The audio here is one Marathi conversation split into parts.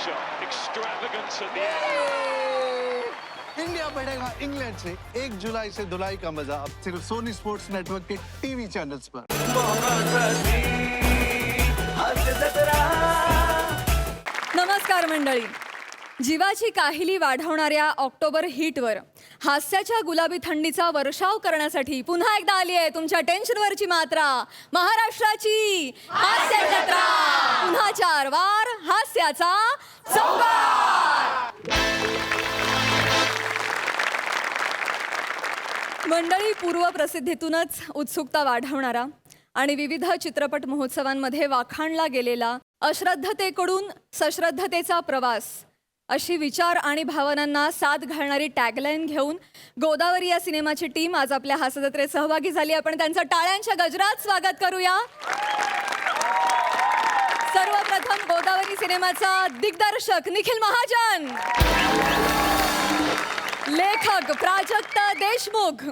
shot. Extravagance at the end. India बढ़ेगा इंग्लैंड से 1 जुलाई से धुलाई का मजा अब सिर्फ सोनी स्पोर्ट्स नेटवर्क के टीवी चैनल्स पर। नमस्कार मंडळी. जीवाची काहिली वाढवणाऱ्या ऑक्टोबर हिटवर हास्याच्या गुलाबी थंडीचा वर्षाव करण्यासाठी पुन्हा एकदा आली आहे तुमच्या टेन्शनवरची मात्रा, महाराष्ट्राची हास्य जत्रा. पुन्हा 4 वार हास्याचा चौकार. मंडळी, पूर्व प्रसिद्धीतूनच उत्सुकता वाढवणारा आणि विविध चित्रपट महोत्सवांमध्ये वाखाणला गेलेला अश्रद्धतेकडून सश्रद्धतेचा प्रवास अशी विचार आणि भावनांना साथ घालणारी टॅगलाईन घेऊन गोदावरी या सिनेमाची टीम आज आपल्या हास्यजत्रेत सहभागी झाली. आपण त्यांचं टाळ्यांच्या गजरात स्वागत करूया. सर्वप्रथम गोदावरी सिनेमाचा दिग्दर्शक निखिल महाजन, लेखक प्राजक्त देशमुख,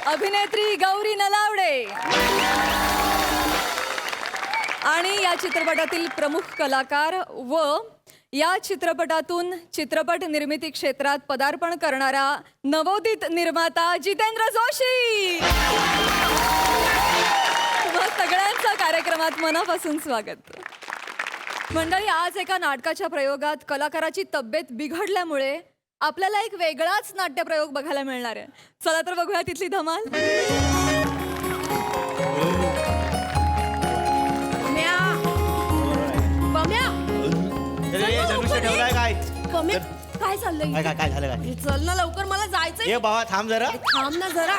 अभिनेत्री गौरी नलावडे आणि या चित्रपटातील प्रमुख कलाकार व या चित्रपटातून चित्रपट निर्मिती क्षेत्रात पदार्पण करणारा नवोदित निर्माता जितेंद्र जोशी. तुम्हा सगळ्यांचं कार्यक्रमात मनापासून स्वागत. मंडळी, आज एका नाटकाच्या प्रयोगात कलाकाराची तब्येत बिघडल्यामुळे आपल्याला एक वेगळाच नाट्यप्रयोग बघायला मिळणार आहे. चला तर बघूया तिथली धमाल. काय चाललंय? काय झालं काय? चल ना लवकर, मला जायचंय. ए बाबा थांब जरा. थांब ना जरा.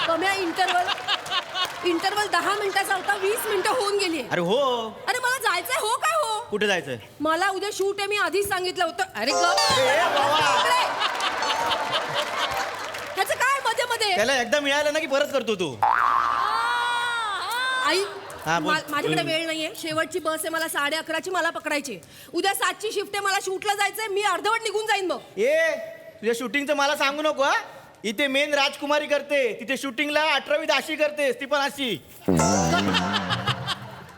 कम्या, इंटरवल 10 मिनिटाचा होता, 20 मिनिटं होऊन गेली. अरे हो. अरे मला जायचंय. हो काय हो? कुठे जायचंय? मला उद्या शूट आहे, मी आधीच सांगितलं होतं. अरे ह्याचं काय मध्ये मध्ये? त्याला एकदा मिळालं ना की परत करतो तू. आई, हा, बोल. माझ्याकडे वेळ नाहीये. शेवटची बस आहे, मला 11:30ची मला पकडायची. उद्या 7ची शिफ्ट आहे, मला शूटला जायचंय. मी अर्धवट निघून जाईन मग. तुझ्या शूटिंगचं मला सांगू नको हा. इथे मेन राजकुमारी करते, तिथे शूटिंगला 18वी दाशी करतेस, ती पण अशी.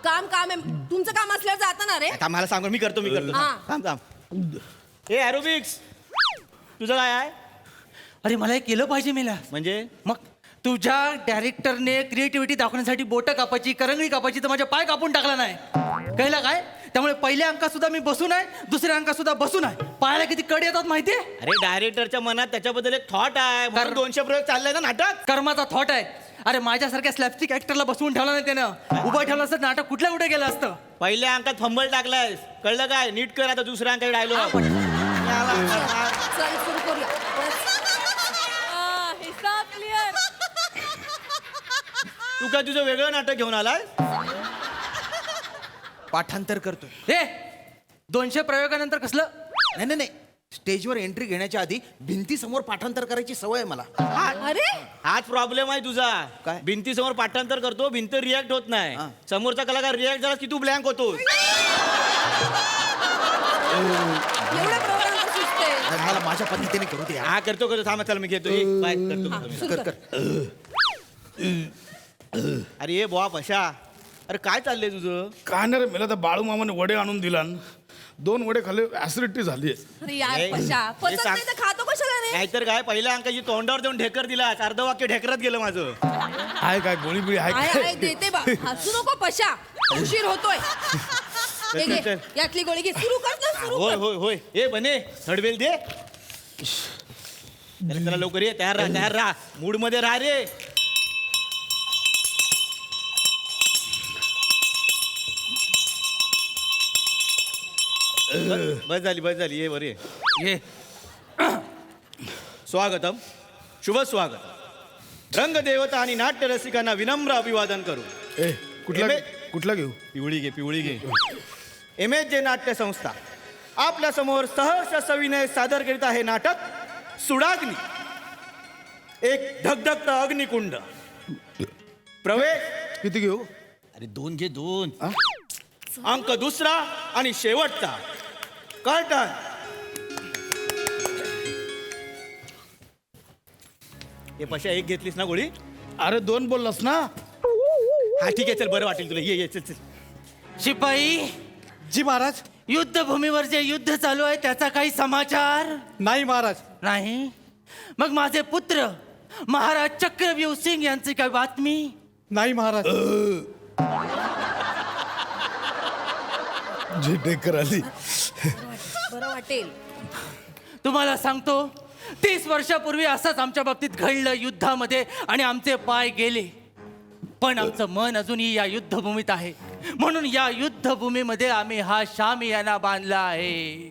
काम आहे. तुमचं काम असल्यावर जाता ना रे. आता मला सांगू, मी करतो. हा. थांब. ए एरोबिक्स, तुझं काय आहे? अरे मला हे केलं पाहिजे मेला. म्हणजे मग तुझ्या डायरेक्टरने क्रिएटिव्हिटी दाखवण्यासाठी बोटं कापायची, करंगळी कापायची, तर माझ्या पाय कापून टाकला नाही. कळलं काय? त्यामुळे पहिल्या अंकात सुद्धा मी बसून आहे, दुसऱ्या अंकात सुद्धा बसून आहे. पायाला किती कड येतात माहितीये? अरे डायरेक्टरच्या मनात त्याच्याबद्दल एक थॉट आहे, म्हणून 200 प्रयोग चाललाय ना नाटक. कर्माचा थॉट आहे. अरे माझ्यासारख्या स्लॅपस्टिक ऍक्टरला बसवून ठेवला नाही त्यानं. उभं ठेवलं असतं नाटक कुठे गेलं असतं. पहिल्या अंकात फंबल टाकलायस, कळलं काय? नीट कर आता दुसऱ्या अंकात डायलॉग. चल सुरू करूया. हिसाब क्लिअर. तू काय तुझं वेगळं नाटक घेऊन आलाय? पाठांतर करतो. हे 200 प्रयोगानंतर कसलं? नाही स्टेजवर एंट्री घेण्याच्या आधी भिंतीसमोर पाठांतर करायची सवय आहे मला. अरे हाच प्रॉब्लेम आहे तुझा. काय? भिंतीसमोर पाठांतर करतो, भिंत रिॲक्ट होत नाही. समोरचा कलाकार रिॲक्ट झाला की तू ब्लँक होतोस. एवढ्या प्रमाणात सुचते. मला माझ्या पद्धतीने करू दे. हा करतो थांब, चल मी घेतो. बाय करतो. अरे ये बुवा पशा, अरे काय चाललंय तुझं? काय नाही रे, मला तर बाळू मामाने वडे आणून दिला. 2 वडे खाल्ले, ऍसिडिटी झाली. अरे यार ए, पशा, हे पचत सांग. नाही तर खातो कशाला रे? नाहीतर काय, पहिल्या अंकाची तोंडावर देऊन ढेकर दिला, अर्ध वाक्य ढेकरत गेलं माझं. आहे काय गोळी बिळी आहे आहे काय? आहे, देते बा. हसू नको पशा, उशीर होतोय. घे, घे. चल. यातली गोळी घे. सुरू कर ना, सुरू होय कर. होय होय. ए बने, हडवेल दे. अरे चला लवकर ये, तयार राहा. मूड मध्ये राहा रे. बस झाली. ये बरे ये. स्वागतम, शुभ स्वागत. रंगदेवता आणि नाट्य रसिकांना विनम्र अभिवादन करू. ए, कुठला घेऊ? पिवळी घे. MSJ नाट्य संस्था आपल्या समोर सहर्ष सविनय सादर करीत आहे नाटक सुडाग्नी, एक धगधगत अग्निकुंड. प्रवेश किती घेऊ? अरे 2 घे 2. अंक दुसरा आणि शेवटचा कर्टन. हे पशा एक घेतलीस ना गोळी? अरे 2 बोललास ना. हा ठीक आहे, चल बरं वाटेल तुला. ये चल. शिपाई, जी महाराज. युद्धभूमीवर जे युद्ध चालू आहे त्याचा काही समाचार नाही महाराज. नाही? मग माझे पुत्र महाराज चक्रव्यूह सिंग यांची काही बातमी? नाही महाराज. जी डेकर आली. बरं वाटेल. तुम्हाला सांगतो, 30 वर्षापूर्वी असंच आमच्या बाबतीत घडलं युद्धामध्ये आणि आमचे पाय गेले. पण आमचं मन अजूनही या युद्धभूमीत आहे. म्हणून या युद्धभूमीमध्ये आम्ही हा शामियाना बांधला आहे.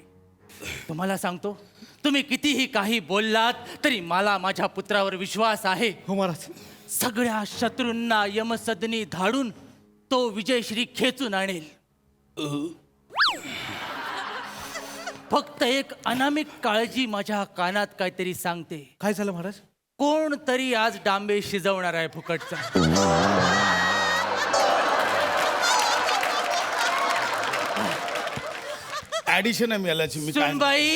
तुम्हाला सांगतो, तुम्ही कितीही काही बोललात तरी मला माझ्या पुत्रावर विश्वास आहे. हो महाराज. सगळ्या शत्रूंना यमसदनी धाडून तो विजयश्री खेचून आणेल. फक्त एक अनामिक काळजी माझ्या कानात काहीतरी सांगते. काय झालं महाराज? कोण तरी आज डांबे शिजवणार आहे फुकटचा. ऍडिशन आहे मिळाल्याची. मी काय सुनबाई,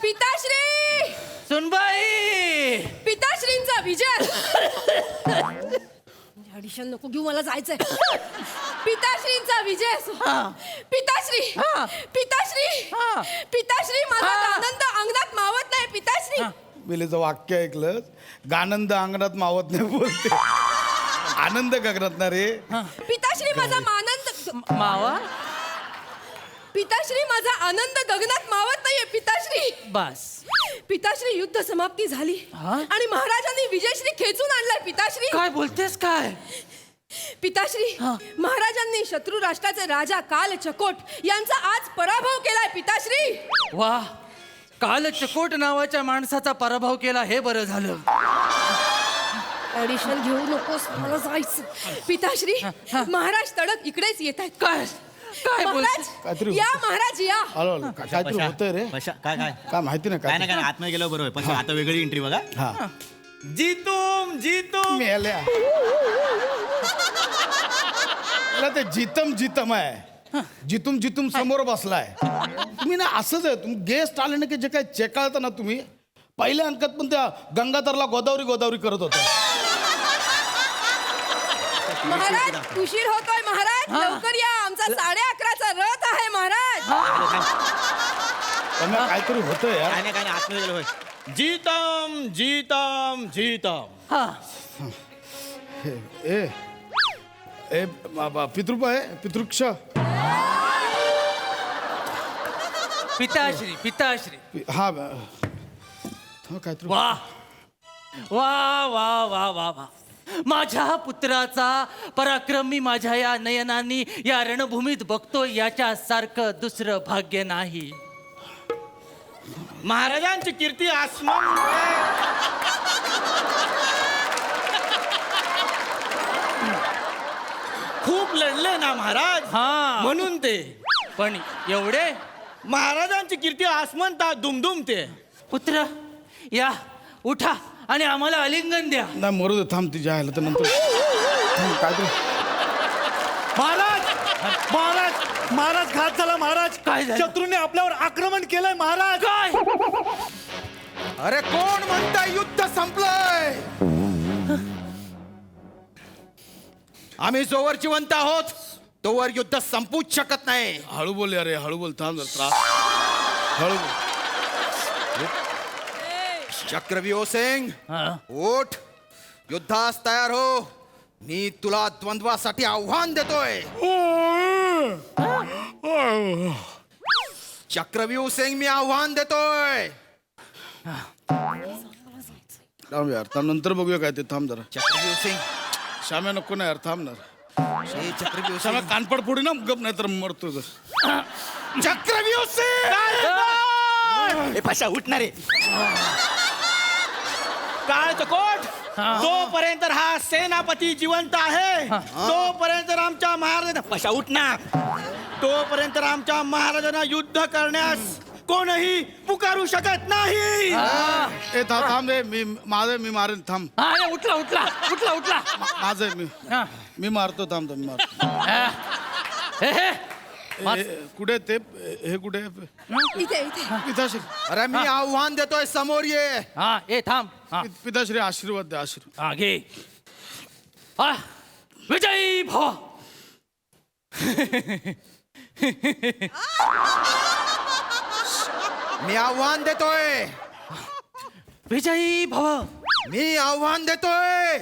पिताश्री सुनबाई, पिताश्रींचा विजय. ऑडिशन नको घेऊ, मला जायचंय. पिताश्रींचा विजय असो. पिताश्री, पिताश्री, पिताश्री, माझा आनंद अंगणात मावत नाही. पिताश्री. मेलेचं वाक्य ऐकलं. गानंद अंगणात मावत नाही बोलते. आनंद गगनात ना रे. पिताश्री, माझा आनंद मावा पिताश्री, माझा आनंद गगनात मावत नाहीये. पिताश्री. बस. पिताश्री, युद्ध समाप्ती झाली हा? आणि महाराजांनी विजयश्री खेचून आणलाय. पिताश्री. काय बोलतेस काय? पिताश्री, महाराजांनी शत्रू राष्ट्राचे राजा काल चकोट यांचा आज पराभव केलाय. पिताश्री. वा, काल चकोट नावाच्या माणसाचा पराभव केला, हे बरं झालं. ऑडिशन घेऊ नकोस, मला जायचं. पिताश्री, महाराज तडक इकडेच येत आहेत. काय काय बोलतेस? काहीतरी या महाराज या. Hello hello. काहीतरी होतंय रे. काय काय काय माहिती नाही काय नाही काय नाही, आतमध्ये गेलो बरोबर. पण आता वेगळी एंट्री बघा. हा जीतूम जीतूम. मेल्या. मला ते जितम जितम आहे. जितूम जितूम समोर बसलाय. तुम्ही ना असंच आहे. तुम्ही गेस्ट आले ना की जे काय चेकाळता ना तुम्ही. पहिल्या अंकात पण त्या गंगाधरला गोदावरी गोदावरी करत होता. महाराज, उशीर होतोय. महाराज, लवकर या. आमचा 11:30चा रथ आहे. महाराज. त्यांना काहीतरी होतंय यार. काय नाही काय नाही, आतमध्ये गेलो होय. जीतम जीतम जीतम. हा, ए ए पितृप आहे. पितृक्ष. पिताश्री, पिताश्री. हा काहीतरी. वा वा वा वा वा वा. माझ्या पुत्राचा पराक्रम मी माझ्या या नयनांनी या रणभूमीत बघतो, याच्या सारखं दुसरं भाग्य नाही. महाराजांची कीर्ती आसमान. खूप लढले ना महाराज. हा, म्हणून ते. पण एवढे महाराजांची कीर्ती आसमंता दुमदुमते. पुत्र, या उठा आणि आम्हाला आलिंगन द्या. नाही मरू दे. थांब तिच्या आयला तर नंतर. काहीतरी. महाराज, महाराज, महाराज, घात झाला महाराज. काय झालं? शत्रूने आपल्यावर आक्रमण केलंय महाराज. काय? अरे कोण म्हणताय युद्ध संपलंय? आम्ही जोवर जिवंत आहोत तोवर युद्ध संपूच शकत नाही. हळू बोल अरे. हळू बोल. थांब जरा. त्रास. हळू बोल. चक्रव्यूह सिंग, हा. ओठ. युद्धास तयार हो. मी तुला द्वंद्वासाठी आव्हान देतोय. चक्रव्यूह सिंग, मी आव्हान देतोय. थांब यार. थांब नंतर बघूया काय ते. थांब जरा. चक्रव्यूह सिंग, श्याम्या नको ना यार. थांब ना. हे चक्रव्यूह श्याम्या सिंग, कानपड फोडी ना गप, नाही तर मरतो. चक्रव्यूह सिंग. हे पाशा उठणारे. काळ चकोट, जोपर्यंत हा सेनापती जिवंत आहे तोपर्यंत आमच्या महाराजांना पशा उठणार. तोपर्यंत आमच्या महाराजांना युद्ध करण्यास कोणही पुकारू शकत नाही. ए थांब रे. मी मारेन. थांब. हा, ये, उठला उठला उठला उठला. माझं आहे. हा. मी मारतो. थांब. मी मारतो. हे, हे. कुठे ते. हे कुठे. इथे इथे. पिताश्री. अरे मी आव्हान देतोय, समोर ये. हा, ये थांब. हा, पिताश्री आशीर्वाद द्या. आशीर्वाद. हा, घे. हा, विजयी भव. मी आव्हान देतोय, विजयी भव. मी आव्हान देतोय.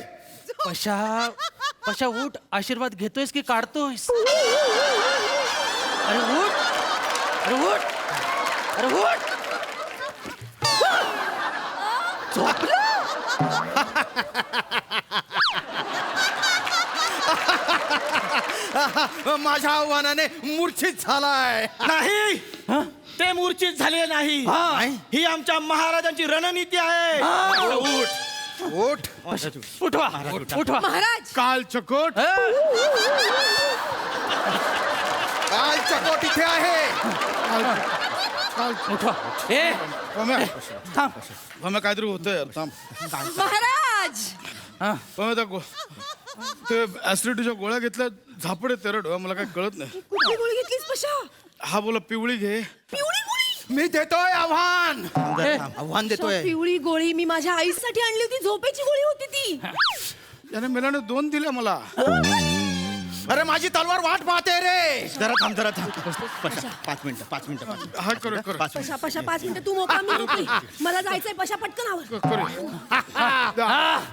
पशा उठ. आशीर्वाद घेतोयस की काढतोयस? अरे उठ. अरे उठ. अरे उठ. माझ्या आव्हानाने मूर्छित झालाय. नाही ते मूर्छित झाले नाही. ही आमच्या महाराजांची रणनीती आहे. उठ. ओठ उठवा. उठवा. महाराज काल चकोट. काल चकोट इथे आहे. उठवा. ए पम्या थांब. पम्या काहीतरी होतंय यार, थांब. महाराज पम्या ते ऍसिडिटीच्या गोळ्या घेतल्या, झापडे तेरड मला काही कळत नाही. कुठली गोळी घेतलीस पशा? हा बोला पिवळी घे. पिवळी गोळी? मी देतोय आव्हान. आव्हान देतोय. पिवळी गोळी मी माझ्या आईसाठी आणली होती. झोपेची गोळी होती ती. याने मेलाने 2 दिल्या मला. अरे माझी तलवार वाट पाहते रे. जरा थांब. 5 मिनिटं. हा करू करू पशा 5 मिनिटं तू मोका मी मोकळी. मला जायचंय पशा पटकन आवर.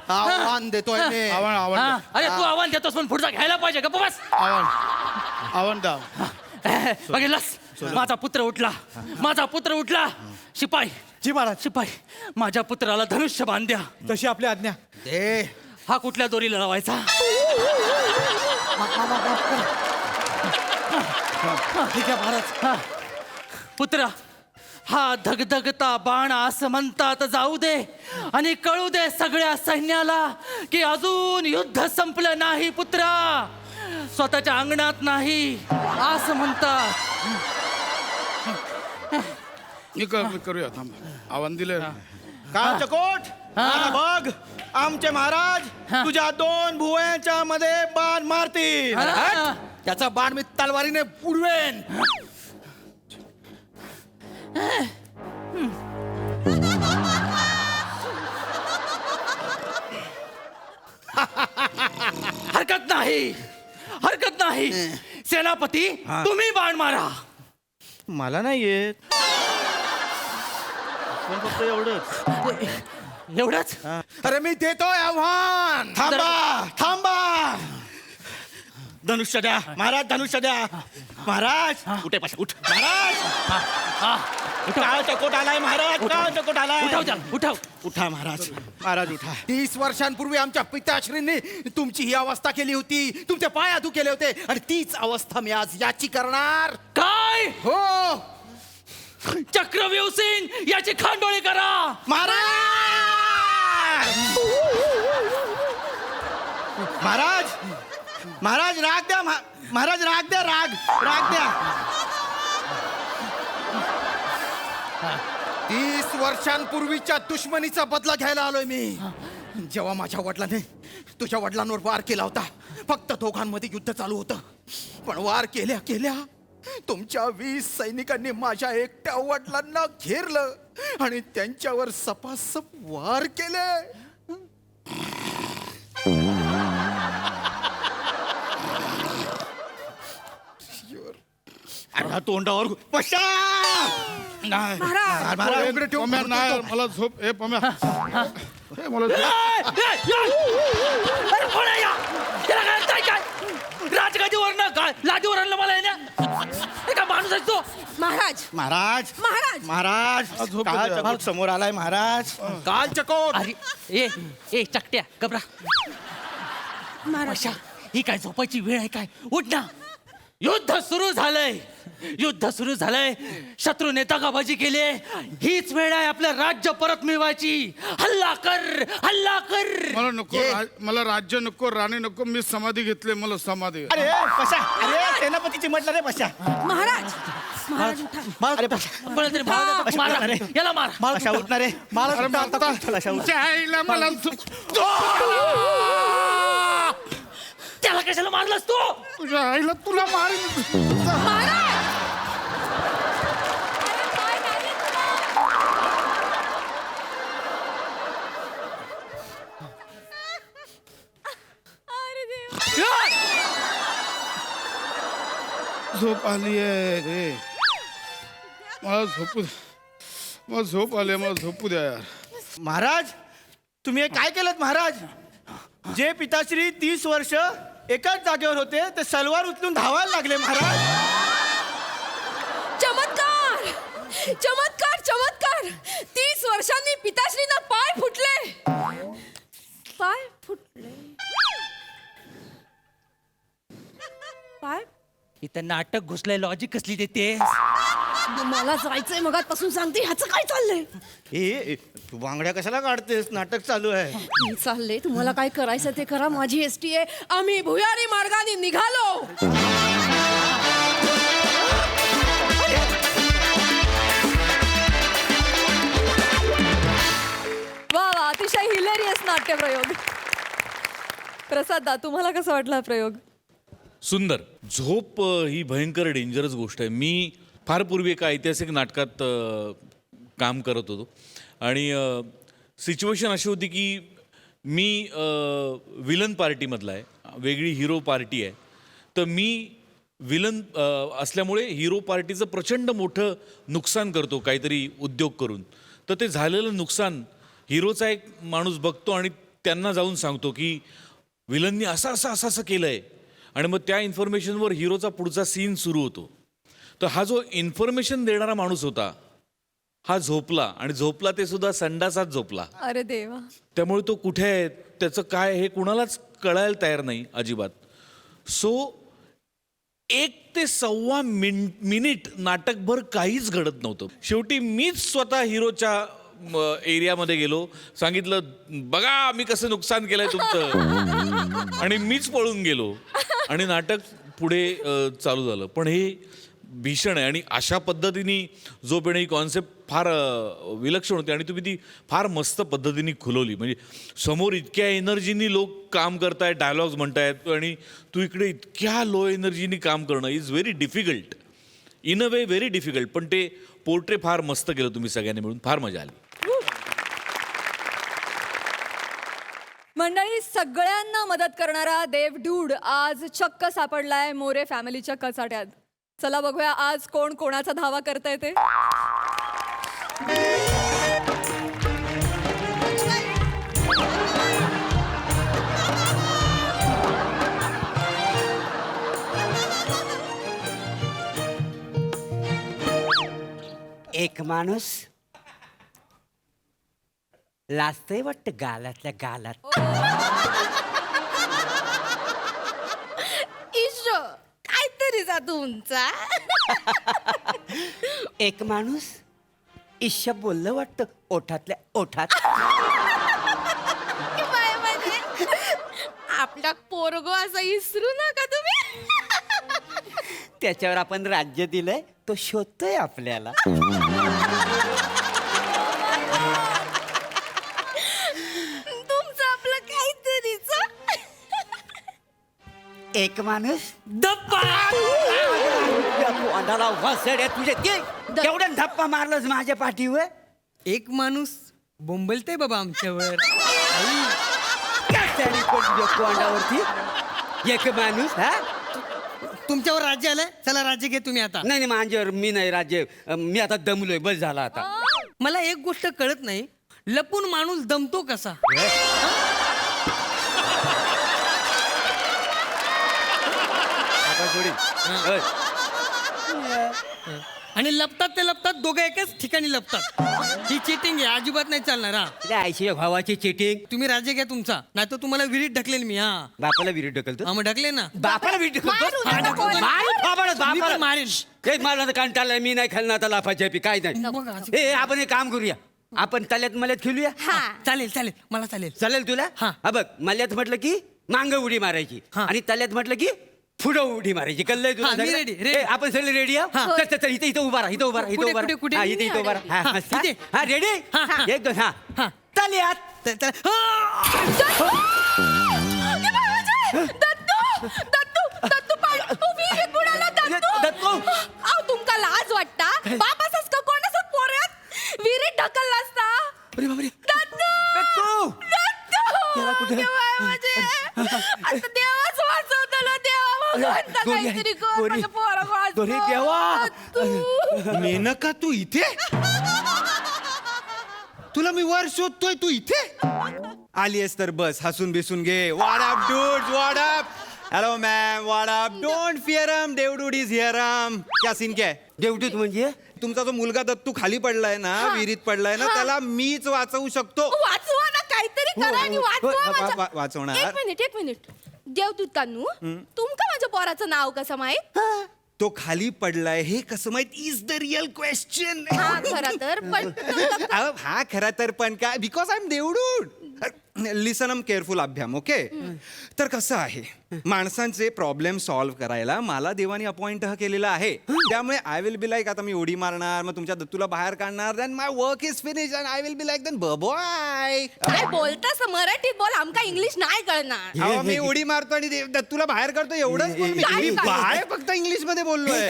आव्हान देतोय मी. आव्हान अरे तू आव्हान देतोस पण पुढचा घ्यायला पाहिजे का बस. आव्हान द्या. बघितलंस माझा पुत्र उठला. माझा पुत्र उठला. शिपाई. जी महाराज. शिपाई माझ्या पुत्राला धनुष्य बांध्या. तशी आपली आज्ञा. दे. हा कुठल्या दोरीला लावायचा? ठीक आहे महाराज. पुत्र हा धगधगता बाण असं म्हणतात जाऊ दे आणि कळू दे सगळ्या सैन्याला की अजून युद्ध संपलं नाही. पुत्रा स्वतःच्या अंगणात नाही असं म्हणतात. करूया थांब. आव्हान दिले. काल चकोट आता बघ आमचे महाराज तुझ्या 2 भुवयांच्या मध्ये बाण मारतील. हा. त्याचा बाण मी तलवारीने पुरवेन. हरकत नाही. हरकत नाही. सेनापती तुम्ही बाण मारा. मला नाही येत. पण फक्त एवढंच. एवढंच. अरे मी देतोय आव्हान. थांबा. धनुष्य द्या महाराज. धनुष्य द्या महाराज. उठे पाशा उठ महाराज. काळ चकोट आलाय महाराज. काळ चकोट आलाय. उठाव. उठा महाराज. महाराज उठा. 30 वर्षांपूर्वी आमच्या पिताश्रींनी तुमची ही अवस्था केली होती. तुमचे पाय आधू केले होते आणि तीच अवस्था मी आज याची करणार. काय? हो चक्रव्यूह सिंग याची खांडोळी करा. महाराज. महाराज. महाराज राग द्या. महाराज राग द्या. राग द्या. 30 वर्षांपूर्वीच्या दुश्मनीचा बदला घ्यायला आलोय मी. जेव्हा माझ्या वडिलांनी तुझ्या वडिलांवर वार केला होता फक्त दोघांमध्ये युद्ध चालू होतं. पण वार केल्या केल्या तुमच्या 20 सैनिकांनी माझ्या एकट्या वडिलांना घेरलं आणि त्यांच्यावर सपासप वार केले. अरे तोंडावर पशा. नाही. महाराज इकडे ठेव. पम्या नाही मला झोप. ए पम्या ए, मला झोप. अरे कोण आहे या? याला काय म्हणताय काय? राजगादीवरनं काय लादीवर आणलं मला हे का माणूस आहे तो? महाराज महाराज. महाराज महाराज. झोप काळ द्या. चकोट समोर आलाय महाराज. काल चकोट. अरे ए चकट्या गबरा. महाराज अशा ही काय झोपायची वेळ आहे काय? उठ ना. युद्ध सुरू झालंय. युद्ध सुरू झालंय. शत्रूने दगाबाजी केली. हीच वेळ आहे आपलं राज्य परत मिळवायची. हल्ला कर. हल्ला कर. मला नको. मला राज्य नको. राणी नको. मी समाधी घेतली. मला समाधी. अरे पशा. अरे सेनापतीची म्हटलं रे पशा. महाराज महाराज उठा. अरे पशा. बळा तरी मारा. याला मारा. पशा उठणार रे. अरे माता, तुझ्या आईला मला त्याला कशाला मारलास तू? तुझ्या आईला तुला मार. झोप आली आहे रे. मला झोप आली आहे. मला झोपू द्या यार. महाराज तुम्ही हे काय केलं महाराज? जे पिताश्री 30 वर्ष एकाच जागेवर होते ते सलवार उचलून धावायला लागले महाराज. चमत्कार चमत्कार चमत्कार. 30 वर्षांनी पिताश्रींना पाय फुटले. पाय फुटले. पाय इथं नाटक घुसलंय. लॉजिक कसली देते? मला जायचंय मगातपासून सांगते. ह्याचं काय चाललंय? ए तू बांगड्या कशाला काढतेस? नाटक चालू आहे. मी चालले. तुम्हाला काय करायचं ते करा. माझी एसटी आहे. आम्ही भुयारी मार्गाने निघालो. वा वा, अतिशय हिलेरियस नाट्यप्रयोग. प्रसाद दा, तुम्हाला कसा वाटला हा प्रयोग? सुंदर. झोप ही भयंकर डेंजरस गोष्ट आहे. मी फार पूर्वी एका ऐतिहासिक नाटकात काम करत होतो आणि सिच्युएशन अशी होती की मी विलन पार्टीमधला आहे, वेगळी हिरो पार्टी आहे. तर मी विलन असल्यामुळे हिरो पार्टीचं प्रचंड मोठं नुकसान करतो काहीतरी उद्योग करून. तर ते झालेलं नुकसान हिरोचा एक माणूस बघतो आणि त्यांना जाऊन सांगतो की विलननी असं असं असं असं केलं आहे. आणि मग त्या इन्फॉर्मेशनवर हिरोचा पुढचा सीन सुरू होतो. तर हा जो इन्फॉर्मेशन देणारा माणूस होता हा झोपला, आणि झोपला ते सुद्धा संडासात झोपला. अरे देवा. त्यामुळे तो कुठे आहे, त्याचं काय, हे कुणालाच कळायला तयार नाही अजिबात. सो 1 ते 1.25 मिनिट नाटकभर काहीच घडत नव्हतं. शेवटी मीच स्वतः हिरोच्या एरियामध्ये गेलो, सांगितलं बघा मी कसं नुकसान केलंय तुमचं, आणि मीच पळून गेलो आणि नाटक पुढे चालू झालं. पण हे भीषण आहे. आणि अशा पद्धतीने झोप ही कॉन्सेप्ट फार विलक्षण होती आणि तुम्ही ती फार मस्त पद्धतीने खुलवली. म्हणजे समोर इतक्या एनर्जीनी लोक काम करतायत, डायलॉग्स म्हणतायत, आणि तू इकडे इतक्या लो एनर्जीनी काम करणं is very difficult. In a way very difficult. पण ते पोर्ट्रे फार मस्त केलं तुम्ही सगळ्यांनी मिळून. फार मजा आली. मंडळी, सगळ्यांना मदत करणारा देवडूड आज चक्क सापडलाय मोरे फॅमिलीच्या कचाट्यात. चला बघूया आज कोण कोणाचा धावा करतंय ते. एक माणूस लाजतोय वाटतं गालातल्या गालात. ईश्वर काहीतरी जा तुमचा. एक माणूस ईश्य बोललं वाटतं ओठातल्या ओठात. आपला पोरगो असं इसरू नका तुम्ही. त्याच्यावर आपण राज्य दिलंय, तो शोधतोय आपल्याला. तुमचं आपलं काहीतरीच. एक माणूस अंधाला वसड्या तुझे केवढ्या धप्पा मारलंस माझ्या पाठीवर. एक माणूस बोंबलते बाबा आमच्यावर. तोंडावरती एक माणूस. हा तुमच्यावर राज्य आलंय, चला राज्य घे तुम्ही आता. नाही माझ्यावर मी नाही राज्य. मी आता दमलोय, बस झाला आता. मला एक गोष्ट कळत नाही, लपून माणूस दमतो कसा? आणि लपतात ते लपतात, दोघं एकाच ठिकाणी लपतात. ही चिटिंग आहे, अजिबात नाही चालणार. हा आयशी भावाची चिटिंग. तुम्ही राज्य घ्या तुमचा, नाही तर तुम्हाला विहिरीत ढकलेल मी. हा बापाला विहिरीत ढकलतो. हा मग ढकले ना. बापाला विहिरीत ढकलतो. मारेन. हे मला कंटाळलंय, मी नाही खाल्लं आता लाफाच्या पी. काय नाही. हे आपण एक काम करूया, आपण तल्यात मल्यात खेळूया. चालेल चालेल, मला चालेल. चालेल तुला? हा. हा बघ, मल्यात म्हटलं की मांग उडी मारायची, आणि तल्यात म्हटलं की पुढं उडी मारायची. कळलंय तुला? हा, मी ready, ready. हे, आपण सगळे रेडी आहोत. चल इथे इथं उभा राहा, इथं उभा राहा, इथं उभा राहा. कुठे? हा, इथे उभा राहा. हा, मस्त. इथे. हा रेडी. एक दोन. हा हा. तल्यात. दत्तू दत्तू दत्तू विहिरीत बुडाला. दत्तू अहो तुमका लाज वाटता? बापासाच का कोणाचं पोऱ्यात विहिरीत ढकलला असता? अरे बापरे. दत्तू दत्तू. दत्तू याला कुठे? देवा, म्हणजे आता देवाच वाचवतो ना. देवा भगवंता काहीतरी कर. माझ्या पोराला वाचव. अरे देवा. तू. मेनका तू इथे तुला मी वर शोधतोय तू इथे आलीस तर बस हसून बिसून घे. What up dudes what up. Hello ma'am what up. Don't fear देवडूड इज हिअर. क्या सीन क्या है. देवदूत म्हणजे तुमचा जो मुलगा दत्तू खाली पडलाय ना विहिरीत पडलाय ना त्याला मीच वाचवू शकतो. वाचवा ना काहीतरी करा आणि वाचवा माझ्या- वाचवणार. एक मिनिट देवदूतांनू तुमका माझ्या पोराचं नाव कसं माहित. तो खाली पडलाय हे कसं माहित इज द रिअल क्वेश्चन. हा खरं तर पण हा खरा तर पण काय बिकॉज आय एम देवडूड. लिसन एम केअरफुल अभ्याम ओके. तर कसं आहे माणसांचे प्रॉब्लेम सॉल्व्ह करायला मला देवानी अपॉइंट केलेला आहे. त्यामुळे आय विल बी लाईक आता मी उडी मारणार मग तुमच्या दत्तूला बाहेर काढणार then my work is finish and I will be like then boy. काय बोलतास मराठीत बोल आमका इंग्लिश नाही कळणार. अहो, मी उडी मारतो आणि दत्तूला बाहेर काढतो एवढंच बोल. मी बाय फक्त इंग्लिश मध्ये बोललोय.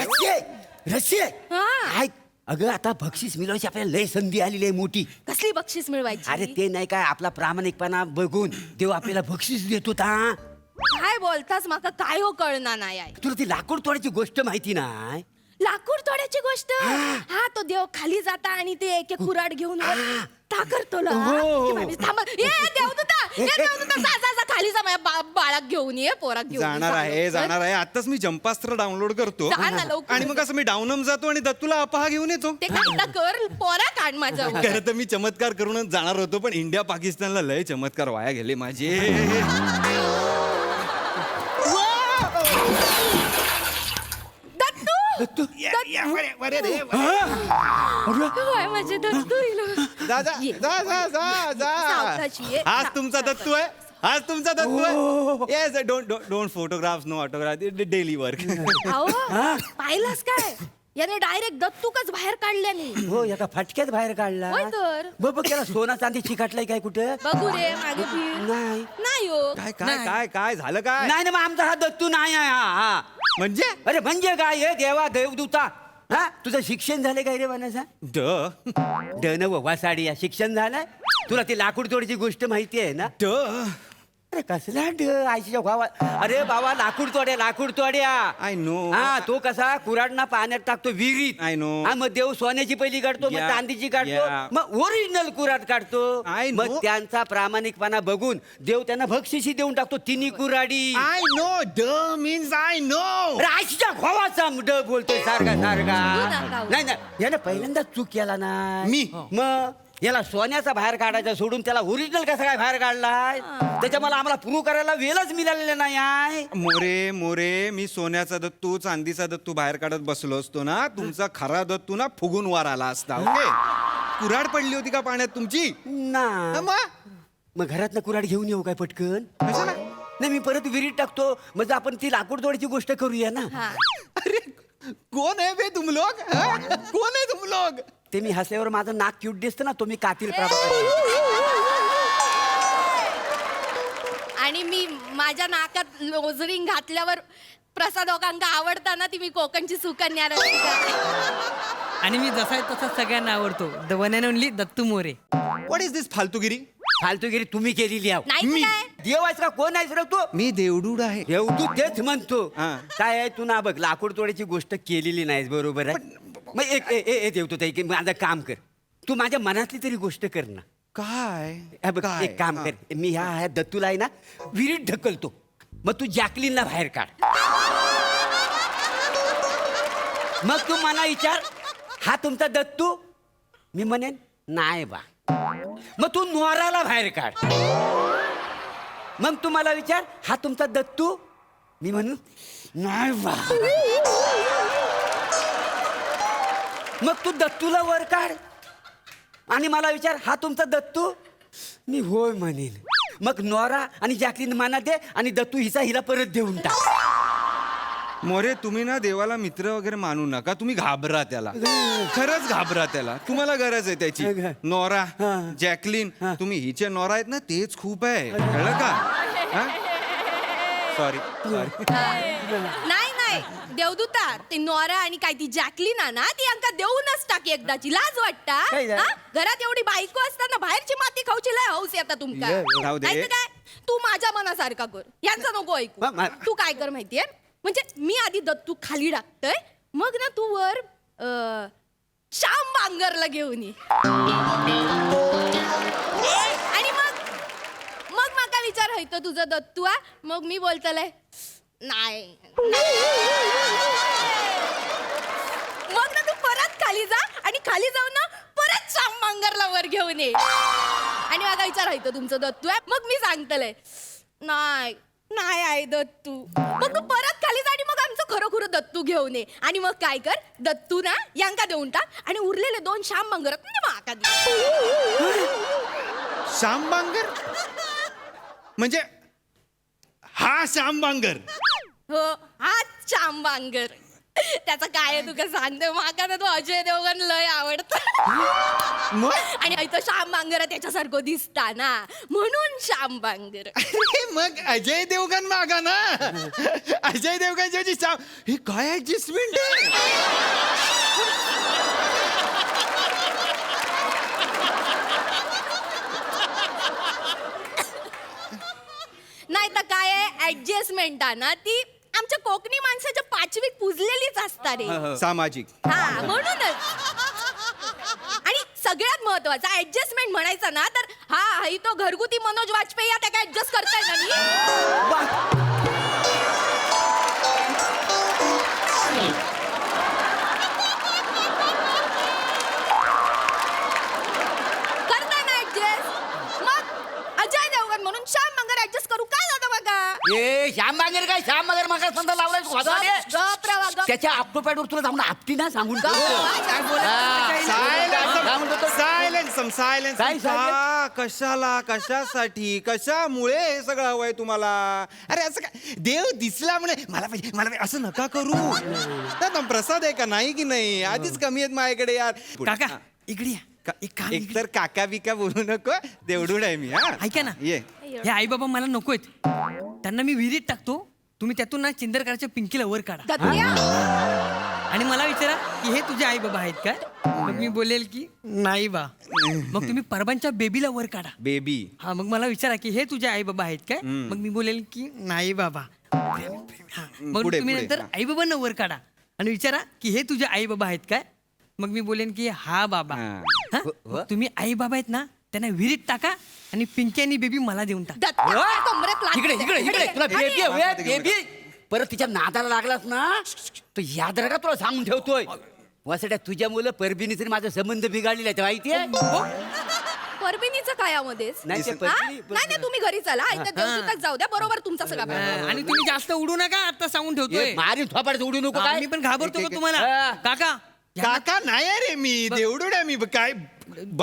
रस्सी हा. ऐक अगं आता बक्षीस मिळवायची आपल्याला लय संधी आलेली आहे मोठी. कसली बक्षीस मिळवायची. अरे ते नाही काय आपला प्रामाणिकपणा बघून देव आपल्याला बक्षीस देत होता. काय बोलतास माका काय हो कळणार नाही आहे. तुला ती लाकूड तोडायची गोष्ट माहिती नाही. लाकूड तोड्याची गोष्ट. हा तो देव खाली जाता आणि ते एक एक कुऱ्हाड घेऊन करतो खाली जा माझ्या बाळाक घेऊन ये पोराक घेऊन जाणार आहे आताच मी जंपास्त्र डाउनलोड करतो जा ना लवकर. आणि मग असं मी डाऊनम जातो आणि दत्तूला अपहा घेऊन येतो. ते काय कर पोरा काढ माझं. खरं तर मी चमत्कार करूनच जाणार होतो पण इंडिया पाकिस्तानला लय चमत्कार वाया गेले माझे. दत्तू होय माझे दत्तू जा जा जा जा जा जा. सावकाश ये. आज तुमचा दत्तू आहे. आज तुमचा दत्तू आहे. Yes don't photographs no autograph daily work. अहो पाहिलंस काय याने डायरेक्ट दत्तूकच बाहेर काढल्याने. हो एका फटक्यात बाहेर काढला. होय तर. बघ त्याला सोना चांदी चिकटलाय काय कुठं. बघू रे मागे फिर. नाही नाही हो. काय काय काय काय झालं काय नाही ना मग आमचा हा दत्तू नाही आहे हा. म्हणजे अरे म्हणजे काय हे देवा देवदूता. हा तुझं शिक्षण झालंय काय रे बनासा. ड नव वासाडी या शिक्षण झालंय. तुला ती लाकूड तोडीची गोष्ट माहिती आहे ना. अरे कसला ड आईच्या भावा. अरे बाबा लाकूड तोड्या. I know. हा तो कसा कुऱ्हाडना पाण्यात टाकतो विहिरीत. I know. हा मग देव सोन्याची पहिली काढतो मग Yeah. चांदीची काढतो Yeah. मग ओरिजिनल कुऱ्हाड काढतो. I know. मग त्यांचा प्रामाणिकपणा बघून देव त्यांना बक्षिसी देऊन टाकतो तिन्ही कुऱ्हाडी. आय नो ड मीन्स आय नो. राशीच्या भावाचा ड बोलतोय सारखा नका. नाही नाही याने पहिल्यांदाच चूक केला ना. मी? मग याला सोन्याचा बाहेर काढायचा सोडून त्याला ओरिजिनल कसा काय बाहेर काढलाय. त्याच्या मला आम्हाला प्रूव्ह करायला वेळच मिळालेला नाही आहे. मोरे मी सोन्याचा दत्तू चांदीचा दत्तू बाहेर काढत बसलो असतो ना तुमचा खरा दत्तू ना फुगून वर आला असता. ओके कुऱ्हाड पडली होती का पाण्यात तुमची. ना मग घरातनं कुऱ्हाड घेऊन येऊ काय पटकन. नाही मी परत विहिरीत टाकतो म्हणजे आपण ती लाकूड तोडायची गोष्ट करूया ना. अरे कोण आहे बे तुम लोग. कोण आहे तुम लोग. ते मी हसल्यावर माझं नाक क्यूट दिसतं ना तो मी कातील आणि मी माझ्या नाकात लोजरिंग घातल्यावर प्रसाद लोकांना आवडताना ती मी कोकणची सुकन्या आणि मी जसा आहे तसा सगळ्यांना आवडतो. The one and only Dattu More. What is this फालतूगिरी. फालतूगिरी तुम्ही केलेली आहे. नाही तर काय? देव आहेस का कोण आहेस रे तू. मी देवडूड आहे. देव तू तेच म्हणतो. हा. काय आहे तू ना बघ लाकूड तोडायची गोष्ट केलेली नाहीस बरोबर आहे. मग एक देवतो ताई माझं काम कर. तू माझ्या मनातली तरी गोष्ट कर ना. काय हे बघ, काय? एक काम कर मी ह्या दत्तूला आहे ना विहिरीत ढकलतो मग तू जॅकलीनला बाहेर काढ. मग तू मला विचार हा तुमचा दत्तू. मी म्हणेन नाही बा. मग तू नोराला बाहेर काढ. मग तू मला विचार हा तुमचा दत्तू. मी म्हणू नाही बा. मग तू दत्तूला वर काढ आणि मला विचार हा तुमचा दत्तू. मी होय म्हणेन. मग नोरा आणि जॅकलीन माना दे आणि दत्तू हिला परत देऊन टाक. मोरे तुम्ही ना देवाला मित्र वगैरे मानू नका. तुम्ही घाबरा त्याला. खरंच घाबरा त्याला. तुम्हाला गरज आहे त्याची. नोरा जॅकलीन तुम्ही हिचे नोरा आहेत ना तेच खूप आहे कळलं का. सॉरी नाही देवदूता ते नोरा आणि काय ती जॅकलीन ना ती अंका देऊनच टाकी एकदाची. लाज वाटता. घरात एवढी बायको असताना बाहेरची माती खाऊची लय हौस येता तुमका. राहू दे. नाही तर काय तू माझ्या मनासारखा कर यांचा नको ऐकू. तू काय कर माहितीये म्हणजे मी आधी दत्तू खाली टाकतोय मग ना तू वर श्याम बांगरला घेऊन ये आणि मग माका विचार हयतो तुझं दत्तू आ मग मी बोलतलय नाही मग ना तू परत खाली जा आणि खाली जाऊन ना परत श्याम बांगरला वर घेऊन ये आणि माका विचार हयतो तुमचं दत्तू आहे मग मी सांगतलय नाही नाही आहे दत्तू मग तू परत खाली जा आणि मग आमचं खरोखर दत्तू घेऊन ये आणि मग काय कर दत्तू ना यांका देऊन टाक आणि उरलेले 2 श्याम बांगर माका दे श्याम बांगर म्हणजे हा श्याम बांगर हो हाच श्याम बांगर त्याचं काय आहे तुका सांगते माका ना तो अजय देवगण लय आवडतं मग आणि इथं श्याम बांगर त्याच्यासारखं दिसता ना म्हणून श्याम बांगर अरे मग अजय देवगण मागा ना अजय देवगण जेवढी श्याम हे काय ऍडजस्टमेंट आहे नाही तर काय आहे ऍडजस्टमेंट ना ती आमच्या कोकणी माणसाच्या 5वीत पुजलेलीच असतात रे सामाजिक हा म्हणूनच आणि सगळ्यात महत्वाचा ऍडजस्टमेंट म्हणायचा ना तर हा तो घरगुती मनोज वाजपेयी त्या काय ऍडजस्ट करताय ना मी करताय ना ऍडजस्ट मग अजय देवगण म्हणून श्याम बांगर ऍडजस्ट करू काय जातं बघा ए श्याम बांगर काय श्याम बांगर मग संदा लावलाय गप रवा गप त्याच्या ऑक्टोपॅडवर तुला जाऊन आपटी ना सांगून सायलेन्स काय silence? कशाला कशासाठी कशामुळे हे सगळं हवंय तुम्हाला अरे असं काय देव दिसला म्हणे मला पाहिजे असं नका करू ना प्रसाद आहे का नाही की नाही आधीच कमी आहेत माझ्याकडे यार काका इकडे या. एक काम एक तर काका बिका बोलू नको देवडूड आहे मी हा ऐका ना ये हे आई बाबा मला नकोयत त्यांना मी विहिरीत टाकतो तुम्ही त्यातून ना चिंदरकरच्या पिंकीला वर काढा दत्त्या आणि मला विचारा की हे तुझे आई बाबा आहेत काय मग मी बोलेल की नाही बा मग तुम्ही परबांच्या बेबीला वर काढा बेबी हा मग मला विचारा की हे तुझे आई बाबा आहेत काय मग मी बोलेल की नाही बाबा हा, मग पुढे, तुम्ही पुढे, नंतर हा. आई बाबांना वर काढा आणि विचारा की हे तुझे आई बाबा आहेत काय मग मी बोलेन की हा बाबा हा. हा? मग तुम्ही आई बाबा आहेत ना त्यांना विहिरीत टाका आणि पिंकी आणि बेबी मला देऊन टाका दत्त्या कमरेत लागते. इकडे इकडे इकडे तुला आणि- बेबी आहे, बेबी परत तिच्या नादाला लागलास ना तो याद राखा तुला सांगून ठेवतोय वासड्या तुझ्या मुलं परबिनीच माझा संबंध बिघडलेला आहे माहितीये परबिनीचं काय यामध्येच नाही ते हा? परबिनी- नाही तुम्ही घरी चला इथं देवदूतच जाऊ द्या बरोबर तुमचा सगळा plan. आणि तुम्ही जास्त उडू नका आता सांगून ठेवतोय मारी थोपाड उडू नको काय मी पण घाबरतो का तुम्हाला हा. काका काका नाही रे मी देवडूड आहे मी काय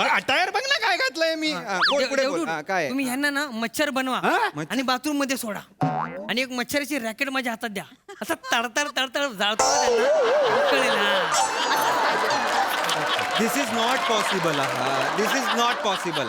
अटायर बघ ना काय घातलंय मी बोल, पुढे बोल. हा, काय तुम्ही ह्यांना ना मच्छर बनवा हा? आणि बाथरूम मध्ये सोडा आणि एक मच्छराची रॅकेट माझ्या हातात द्या असं तडतड तडतड जाळतो ना त्यांना. कळेल हा. This is not possible this is not possible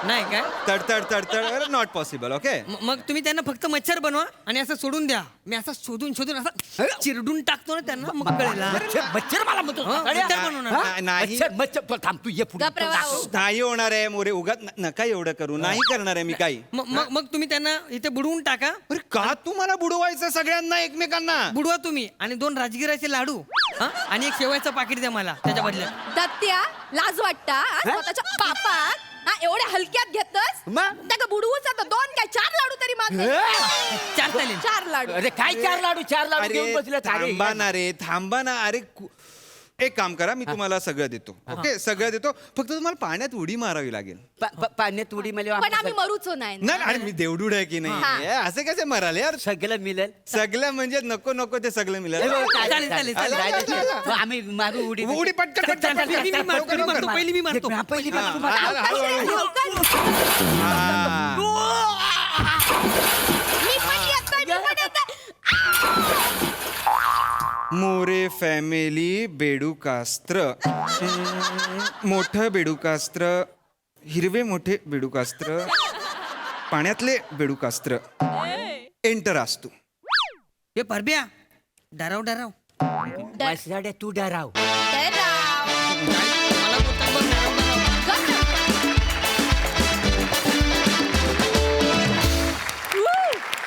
नाही काय तडतड तडतड नॉट पॉसिबल ओके मग तुम्ही त्यांना फक्त मच्छर बनवा आणि असं सोडून द्या मी असं शोधून शोधून असं चिरडून टाकतो ना त्यांना मग कळेल हा. मच्छर मला म्हणतो हा, मच्छर बनवणार. हा? नाही. मच्छर मच्छर तू थांब तू ये पुढे गप रे बाबा. नाही होणार आहे मोरे उगाच नका एवढं करू नाही करणार आहे मी काही मग तुम्ही त्यांना इथे बुडवून टाका अरे का तुम्हाला बुडवायचं सगळ्यांना एकमेकांना बुडवा तुम्ही आणि 2 राजगिराचे लाडू हा? आणि एक शेवयाचं पाकिट द्या मला त्याच्या बदल्यात दत्त्या लाज वाटता हा? स्वतःच्या बापात हा एवढ्या हलक्यात घेतस मग? त्या बुडवूच आता 2 काय 4 लाडू तरी माग 4 चालेल 4 लाडू अरे काय 4 लाडू घेऊन बसले अरे थांबा ना अरे एक काम करा मी तुम्हाला सगळं देतो ओके सगळं देतो फक्त तुम्हाला पाण्यात उडी मारावी लागेल पाण्यात उडी मला पण आम्ही मरूच नाही नाही अरे मी देवडूड आहे की हा. नाही असे कसे मराले यार सगळं मिळेल सगळं म्हणजे नको नको ते सगळं हे मिळेल बघ, काय- चालेल, चालेल, काय- चालेल. काय- चालेल, चालेल. मग आम्ही मारू उडी उडी पटकन पटकन चालेल, मी मारतो, लवकर, मी मारतो, लवकर. पहिली मी मारतो. हा, पहिली हा, मारू, मारू. मी पण येतोय, मी पण येतोय. मोरे फॅमिली बेडूकास्त्र मोठं बेडूकास्त्र हिरवे मोठे बेडूकास्त्र पाण्यातले बेडूकास्त्र एंटर असतो हे परब्या डराव डराव वासड्या, तू डराव जय राम. मला बोलतात बघ, डराव, डराव.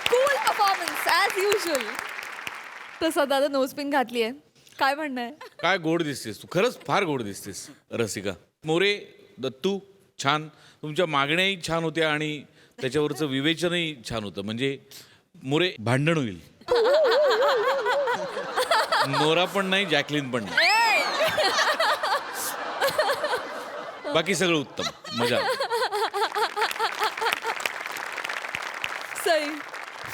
Cool performance as usual. तसा दादा नोजपिन घातली आहे. काय म्हणणं आहे? काय गोड दिसतेस तू, खरंच फार गोड दिसतेस रसिका. मोरे, दत्तू, छान. तुमच्या मागण्याही छान होत्या आणि त्याच्यावरचं विवेचनही छान होतं. म्हणजे मोरे भांडण होईल. नोरा पण नाही, जॅकलिन पण नाही. बाकी सगळं उत्तम, मजा. सई.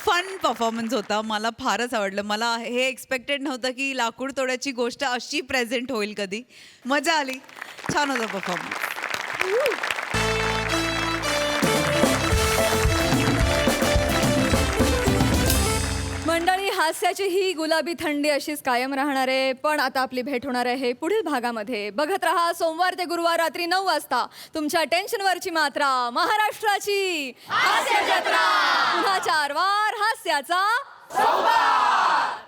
फन परफॉर्मन्स होता. मला फारच आवडलं. मला हे एक्सपेक्टेड नव्हतं की लाकूड तोड्याची गोष्ट अशी प्रेझेंट होईल कधी. मजा आली. छान होता परफॉर्मन्स. मंडळी, हास्याची ही गुलाबी थंडी अशीच कायम राहणार आहे. पण आता आपली भेट होणार आहे पुढील भागामध्ये. बघत रहा सोमवार ते गुरुवार रात्री 9 वाजता तुमच्या टेन्शनवरची मात्रा, महाराष्ट्राची हास्य जत्रा. पुन्हा 4 वार हास्याचा संवाद.